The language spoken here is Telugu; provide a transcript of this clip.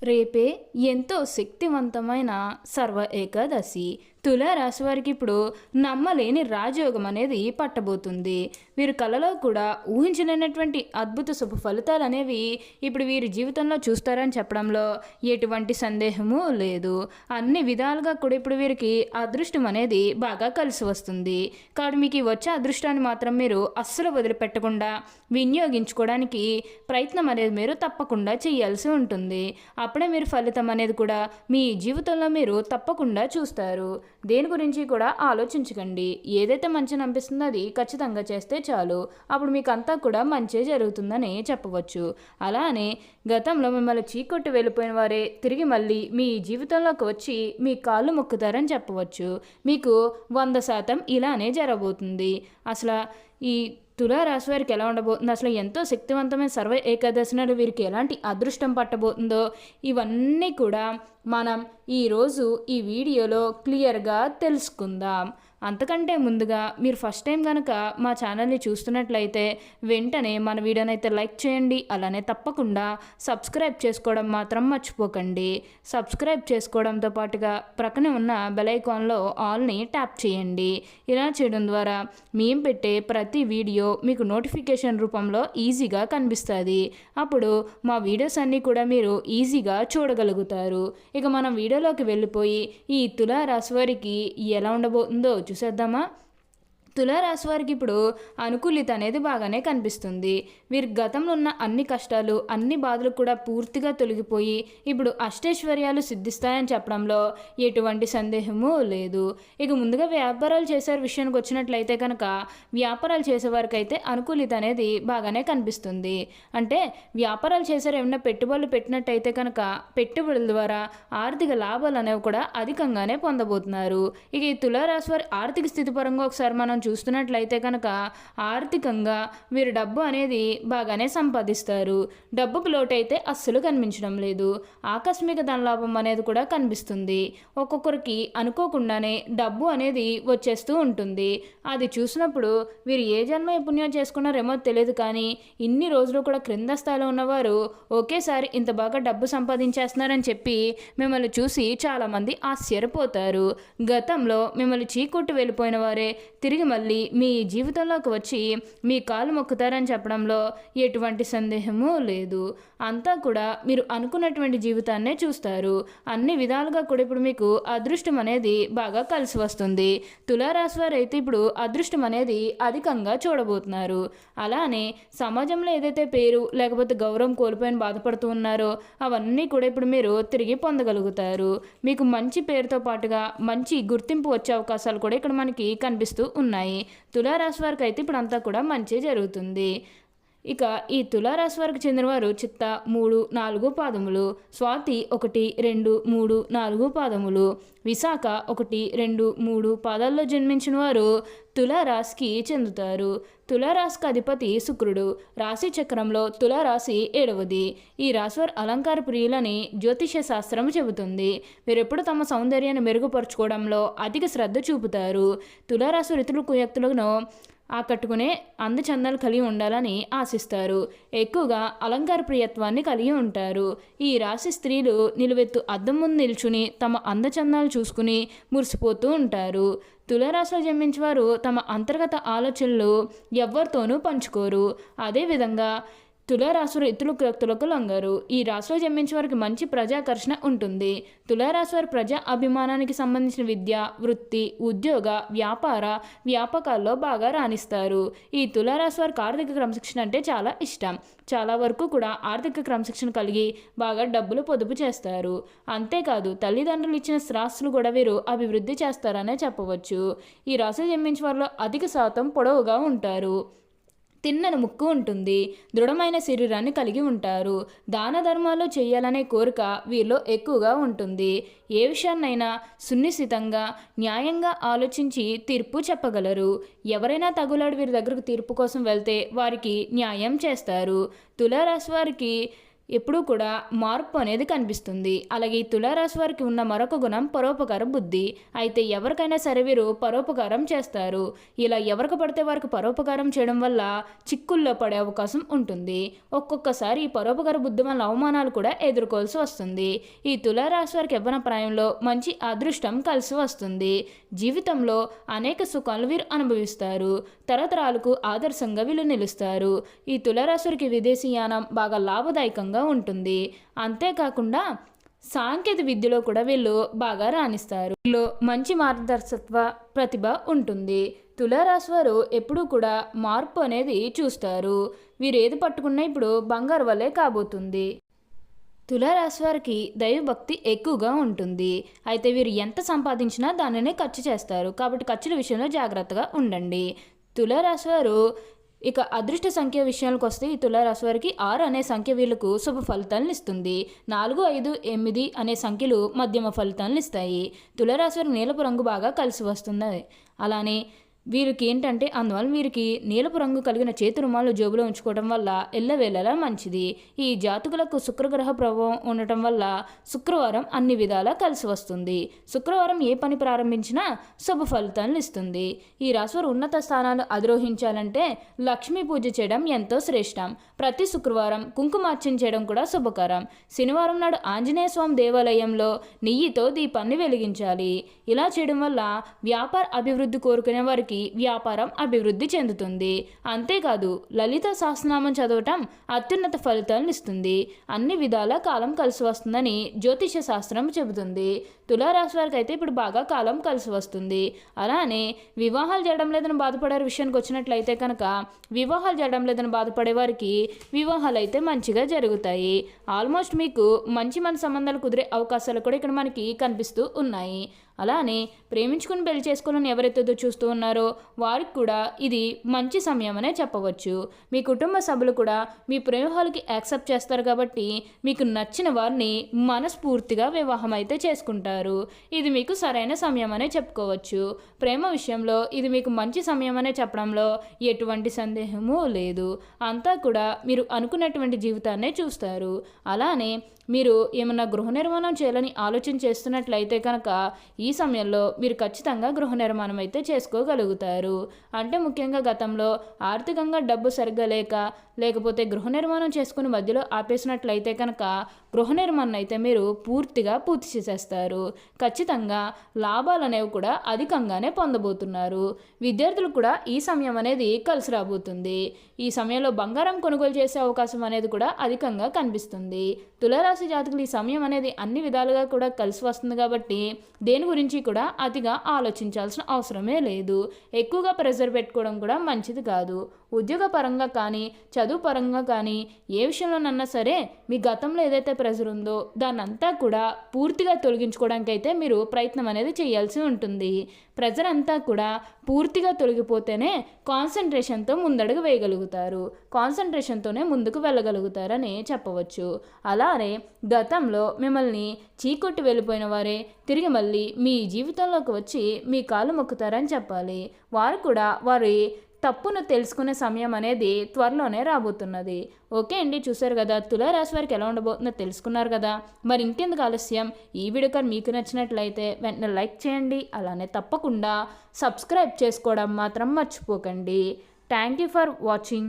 రేపే ఎంతో శక్తివంతమైన సర్వ ఏకాదశి. తులారాశి వారికి ఇప్పుడు నమ్మలేని రాజయోగం అనేది పట్టబోతుంది. వీరు కలలో కూడా ఊహించలేనటువంటి అద్భుత శుభ ఫలితాలు అనేవి ఇప్పుడు వీరి జీవితంలో చూస్తారని చెప్పడంలో ఎటువంటి సందేహము లేదు. అన్ని విధాలుగా కూడా ఇప్పుడు వీరికి అదృష్టం అనేది బాగా కలిసి వస్తుంది. కాబట్టి మీకు వచ్చే అదృష్టాన్ని మాత్రం మీరు అస్సలు వదిలిపెట్టకుండా వినియోగించుకోవడానికి ప్రయత్నం అనేది మీరు తప్పకుండా చేయాల్సి ఉంటుంది. అప్పుడే మీరు ఫలితం అనేది కూడా మీ జీవితంలో మీరు తప్పకుండా చూస్తారు. దేని గురించి కూడా ఆలోచించకండి. ఏదైతే మంచిని అనిపిస్తుందో అది ఖచ్చితంగా చేస్తే చాలు. అప్పుడు మీకు అంతా కూడా మంచి జరుగుతుందని చెప్పవచ్చు. అలా అని గతంలో మిమ్మల్ని చీకొట్టి వెళ్ళిపోయిన వారే తిరిగి మళ్ళీ మీ జీవితంలోకి వచ్చి మీ కాళ్ళు మొక్కుతారని చెప్పవచ్చు. మీకు 100% ఇలానే జరగబోతుంది. అసలు ఈ తులారాశి వారికి ఎలా ఉండబోతుంది, అసలు ఎంతో శక్తివంతమైన సర్వ ఏకాదశి నాడు వీరికి ఎలాంటి అదృష్టం పట్టబోతుందో ఇవన్నీ కూడా మనం ఈరోజు ఈ వీడియోలో క్లియర్గా తెలుసుకుందాం. అంతకంటే ముందుగా మీరు ఫస్ట్ టైం కనుక మా ఛానల్ని చూస్తున్నట్లయితే వెంటనే మన వీడియోని అయితే లైక్ చేయండి. అలానే తప్పకుండా సబ్స్క్రైబ్ చేసుకోవడం మాత్రం మర్చిపోకండి. సబ్స్క్రైబ్ చేసుకోవడంతో పాటుగా ప్రక్కనే ఉన్న బెల్ ఐకాన్లో ఆల్ని ట్యాప్ చేయండి. ఇలా చేయడం ద్వారా మేము పెట్టే ప్రతి వీడియో మీకు నోటిఫికేషన్ రూపంలో ఈజీగా కనిపిస్తుంది. అప్పుడు మా వీడియోస్ అన్నీ కూడా మీరు ఈజీగా చూడగలుగుతారు. ఇక మనం వీడియోలోకి వెళ్ళిపోయి ఈ తులారాశి వారికి ఎలా ఉండబోతుందో చూసేద్దామా. తులారాశి వారికి ఇప్పుడు అనుకూలిత అనేది బాగానే కనిపిస్తుంది. వీరి గతంలో ఉన్న అన్ని కష్టాలు అన్ని బాధలు కూడా పూర్తిగా తొలగిపోయి ఇప్పుడు అష్టైశ్వర్యాలు సిద్ధిస్తాయని చెప్పడంలో ఎటువంటి సందేహము లేదు. ఇక ముందుగా వ్యాపారాలు చేసే విషయానికి వచ్చినట్లయితే కనుక వ్యాపారాలు చేసేవారికి అయితే అనుకూలిత అనేది బాగానే కనిపిస్తుంది. అంటే వ్యాపారాలు చేసే ఏమైనా పెట్టుబడులు పెట్టినట్టయితే కనుక పెట్టుబడుల ద్వారా ఆర్థిక లాభాలు అనేవి కూడా అధికంగానే పొందబోతున్నారు. ఇక ఈ తులారాశి వారి ఆర్థిక స్థితి పరంగా ఒకసారి మనం చూస్తున్నట్లయితే కనుక ఆర్థికంగా వీరు డబ్బు అనేది బాగానే సంపాదిస్తారు. డబ్బుకు లోటైతే అస్సలు కనిపించడం లేదు. ఆకస్మిక ధనలాభం అనేది కూడా కనిపిస్తుంది. ఒక్కొక్కరికి అనుకోకుండానే డబ్బు అనేది వచ్చేస్తూ ఉంటుంది. అది చూసినప్పుడు వీరు ఏ జన్మ పుణ్యం చేసుకున్నారేమో తెలియదు, కానీ ఇన్ని రోజులు కూడా క్రింద స్థాయిలో ఉన్నవారు ఒకేసారి ఇంత బాగా డబ్బు సంపాదించేస్తున్నారని చెప్పి మిమ్మల్ని చూసి చాలామంది ఆశ్చర్యపోతారు. గతంలో మిమ్మల్ని చీకొట్టి వెళ్ళిపోయిన వారే తిరిగి మళ్ళీ మీ జీవితంలోకి వచ్చి మీ కాలు మొక్కుతారని చెప్పడంలో ఎటువంటి సందేహము లేదు. అంతా కూడా మీరు అనుకున్నటువంటి జీవితాన్నే చూస్తారు. అన్ని విధాలుగా కూడా ఇప్పుడు మీకు అదృష్టం అనేది బాగా కలిసి వస్తుంది. తులారాశి వారు అయితే ఇప్పుడు అదృష్టం అనేది అధికంగా చూడబోతున్నారు. అలానే సమాజంలో ఏదైతే పేరు లేకపోతే గౌరవం కోల్పోయిన బాధపడుతూ ఉన్నారో అవన్నీ కూడా ఇప్పుడు మీరు తిరిగి పొందగలుగుతారు. మీకు మంచి పేరుతో పాటుగా మంచి గుర్తింపు వచ్చే అవకాశాలు కూడా ఇక్కడ మనకి కనిపిస్తూ ఉన్నాయి. తులారాశి వారికి అయితే ఇప్పుడు అంతా కూడా మంచి జరుగుతుంది. ఇక ఈ తులారాశి వారికి చెందినవారు చిత్త 3, 4 పాదములు, స్వాతి 1, 2, 3, 4 పాదములు, విశాఖ 1, 2, 3 పాదాల్లో జన్మించిన వారు తులారాశికి చెందుతారు. తులారాశికి అధిపతి శుక్రుడు. రాశి చక్రంలో తులారాశి 7వది. ఈ రాశివారు అలంకార ప్రియులని జ్యోతిష శాస్త్రం చెబుతుంది. వీరెప్పుడు తమ సౌందర్యాన్ని మెరుగుపరుచుకోవడంలో అధిక శ్రద్ధ చూపుతారు. తులారాశి ఋతులు కుయక్తులను ఆకట్టుకునే అందచందాలు కలిగి ఉండాలని ఆశిస్తారు. ఎక్కువగా అలంకార ప్రియత్వాన్ని కలిగి ఉంటారు. ఈ రాశి స్త్రీలు నిలువెత్తు అద్దం ముందు నిల్చుని తమ అందచందాలు చూసుకుని మురిసిపోతూ ఉంటారు. తులారాశిలో జన్మించిన వారు తమ అంతర్గత ఆలోచనలు ఎవ్వరితోనూ పంచుకోరు. అదేవిధంగా తులారాశి ఇతరులకు లొంగరు. ఈ రాశిలో జన్మించిన వారికి మంచి ప్రజాకర్షణ ఉంటుంది. తులారాశి వారి ప్రజా అభిమానానికి సంబంధించిన విద్య, వృత్తి, ఉద్యోగ, వ్యాపకాల్లో బాగా రాణిస్తారు. ఈ తులారాశి వారికి ఆర్థిక క్రమశిక్షణ అంటే చాలా ఇష్టం. చాలా వరకు కూడా ఆర్థిక క్రమశిక్షణ కలిగి బాగా డబ్బులు పొదుపు చేస్తారు. అంతేకాదు తల్లిదండ్రులు ఇచ్చిన స్థిరాస్తులు కూడా వీరు అభివృద్ధి చేస్తారనే చెప్పవచ్చు. ఈ రాశిలో జన్మించిన వారిలో అధిక శాతం పొడవుగా ఉంటారు. తిన్నని ముక్కు ఉంటుంది. దృఢమైన శరీరాన్ని కలిగి ఉంటారు. దాన ధర్మాలు చేయాలనే కోరిక వీరిలో ఎక్కువగా ఉంటుంది. ఏ విషయాన్నైనా సునిశ్చితంగా న్యాయంగా ఆలోచించి తీర్పు చెప్పగలరు. ఎవరైనా తగులాడు వీరి దగ్గరకు తీర్పు కోసం వెళ్తే వారికి న్యాయం చేస్తారు. తులారాశి వారికి ఎప్పుడూ కూడా మార్పు అనేది కనిపిస్తుంది. అలాగే ఈ తులారాశి వారికి ఉన్న మరొక గుణం పరోపకార బుద్ధి. అయితే ఎవరికైనా సరే వీరు పరోపకారం చేస్తారు. ఇలా ఎవరికి పడితే వారికి పరోపకారం చేయడం వల్ల చిక్కుల్లో పడే అవకాశం ఉంటుంది. ఒక్కొక్కసారి ఈ పరోపకార బుద్ధి వల్ల అవమానాలు కూడా ఎదుర్కోవాల్సి వస్తుంది. ఈ తులారాశి వారికి యవ్వన ప్రాయంలో మంచి అదృష్టం కలిసి వస్తుంది. జీవితంలో అనేక సుఖాలు వీరు అనుభవిస్తారు. తరతరాలకు ఆదర్శంగా వీళ్ళు నిలుస్తారు. ఈ తులారాశి వారికి విదేశీయానం బాగా లాభదాయకంగా ఉంటుంది. అంతేకాకుండా సాంకేతిక విద్యలో కూడా వీళ్ళు బాగా రాణిస్తారు. వీళ్ళు మంచి మార్గదర్శకత్వ ప్రతిభ ఉంటుంది. తులారాశి వారు ఎప్పుడూ కూడా మార్పు అనేది చూస్తారు. వీరు ఏది పట్టుకున్నా ఇప్పుడు బంగారు వల్లే కాబోతుంది. తులారాశి వారికి దైవభక్తి ఎక్కువగా ఉంటుంది. అయితే వీరు ఎంత సంపాదించినా దానినే ఖర్చు చేస్తారు. కాబట్టి ఖర్చుల విషయంలో జాగ్రత్తగా ఉండండి. తులారాశి వారు ఇక అదృష్ట సంఖ్య విషయానికి వస్తే ఈ తులారాశి వారికి 6 అనే సంఖ్య వీళ్ళకు శుభ ఫలితాలను ఇస్తుంది. 4, 5, 8 అనే సంఖ్యలు మధ్యమ ఫలితాలను ఇస్తాయి. తులారాశి వారికి నీలపు రంగు బాగా కలిసి వస్తుంది. అలానే వీరికి ఏంటంటే అందువల్ల వీరికి నీలపు రంగు కలిగిన చేతి రుమాలు జోబులో ఉంచుకోవడం వల్ల ఎల్లవేళలా మంచిది. ఈ జాతకులకు శుక్రగ్రహ ప్రభావం ఉండటం వల్ల శుక్రవారం అన్ని విధాలా కలిసి వస్తుంది. శుక్రవారం ఏ పని ప్రారంభించినా శుభ ఫలితాలను ఇస్తుంది. ఈ రాశివారు ఉన్నత స్థానాలు అధిరోహించాలంటే లక్ష్మీ పూజ చేయడం ఎంతో శ్రేష్టం. ప్రతి శుక్రవారం కుంకుమార్చన చేయడం కూడా శుభకరం. శనివారం నాడు ఆంజనేయ స్వామి దేవాలయంలో నెయ్యితో దీపాన్ని వెలిగించాలి. ఇలా చేయడం వల్ల వ్యాపార అభివృద్ధి కోరుకునే వారికి వ్యాపారం అభివృద్ధి చెందుతుంది. అంతేకాదు లలిత సహస్రనామం చదవటం అత్యున్నత ఫలితాలను ఇస్తుంది. అన్ని విధాల కాలం కలిసి వస్తుందని జ్యోతిష శాస్త్రం చెబుతుంది. తులారాశి వారికి అయితే ఇప్పుడు బాగా కాలం కలిసి వస్తుంది. అలానే వివాహాలు చేయడం లేదని బాధపడే విషయానికి వచ్చినట్లయితే కనుక వివాహాలు చేయడం లేదని బాధపడే వారికి వివాహాలు అయితే మంచిగా జరుగుతాయి. ఆల్మోస్ట్ మీకు మంచి సంబంధాలు కుదిరే అవకాశాలు కూడా ఇక్కడ మనకి కనిపిస్తూ ఉన్నాయి. అలానే ప్రేమించుకుని పెళ్లి చేసుకోవాలని ఎవరైతే చూస్తూ ఉన్నారో వారికి కూడా ఇది మంచి సమయం అనే చెప్పవచ్చు. మీ కుటుంబ సభ్యులు కూడా మీ ప్రేమహాలకి యాక్సెప్ట్ చేస్తారు కాబట్టి మీకు నచ్చిన వారిని మనస్ఫూర్తిగా వివాహం అయితే చేసుకుంటారు. ఇది మీకు సరైన సమయం అనే చెప్పుకోవచ్చు. ప్రేమ విషయంలో ఇది మీకు మంచి సమయం అనే చెప్పడంలో ఎటువంటి సందేహము లేదు. అంతా కూడా మీరు అనుకున్నటువంటి జీవితాన్నే చూస్తారు. అలానే మీరు ఏమన్నా గృహ నిర్మాణం చేయాలని ఆలోచన చేస్తున్నట్లయితే కనుక ఈ సమయంలో మీరు ఖచ్చితంగా గృహ నిర్మాణం అయితే చేసుకోగలుగుతారు. అంటే ముఖ్యంగా గతంలో ఆర్థికంగా డబ్బు సరిగ్గా లేకపోతే గృహ నిర్మాణం చేసుకుని మధ్యలో ఆపేసినట్లయితే కనుక గృహ నిర్మాణం అయితే మీరు పూర్తి చేసేస్తారు. ఖచ్చితంగా లాభాలు అనేవి కూడా అధికంగానే పొందబోతున్నారు. విద్యార్థులు కూడా ఈ సమయం అనేది కలిసి రాబోతుంది. ఈ సమయంలో బంగారం కొనుగోలు చేసే అవకాశం అనేది కూడా అధికంగా కనిపిస్తుంది. తులారాశి జాతకులు ఈ సమయం అనేది అన్ని విధాలుగా కూడా కలిసి వస్తుంది కాబట్టి దేని గురించి కూడా అతిగా ఆలోచించాల్సిన అవసరమే లేదు. ఎక్కువగా ప్రెజర్ పెట్టుకోవడం కూడా మంచిది కాదు. ఉద్యోగ పరంగా కానీ చదువు పరంగా కానీ ఏ విషయంలోనన్నా సరే మీ గతంలో ఏదైతే ప్రెజర్ ఉందో దాన్ని అంతా కూడా పూర్తిగా తొలగించుకోవడానికి అయితే మీరు ప్రయత్నం అనేది చేయాల్సి ఉంటుంది. ప్రెజర్ అంతా కూడా పూర్తిగా తొలగిపోతేనే కాన్సన్ట్రేషన్తో ముందడుగు వేయగలుగుతారు. కాన్సన్ట్రేషన్తోనే ముందుకు వెళ్ళగలుగుతారని చెప్పవచ్చు. అలానే గతంలో మిమ్మల్ని చీకొట్టి వెళ్ళిపోయిన వారే తిరిగి మళ్ళీ మీ జీవితంలోకి వచ్చి మీ కాళ్ళు మొక్కుతారని చెప్పాలి. వారు కూడా వారి తప్పును తెలుసుకునే సమయం అనేది త్వరలోనే రాబోతున్నది. ఓకే అండి, చూసారు కదా తులారాశి వారికి ఎలా ఉండబోతుందో తెలుసుకున్నారు కదా. మరి ఇంకెందుకు ఆలస్యం, ఈ వీడియో కానీ మీకు నచ్చినట్లయితే వెంటనే లైక్ చేయండి. అలానే తప్పకుండా సబ్స్క్రైబ్ చేసుకోవడం మాత్రం మర్చిపోకండి. Thank you for watching.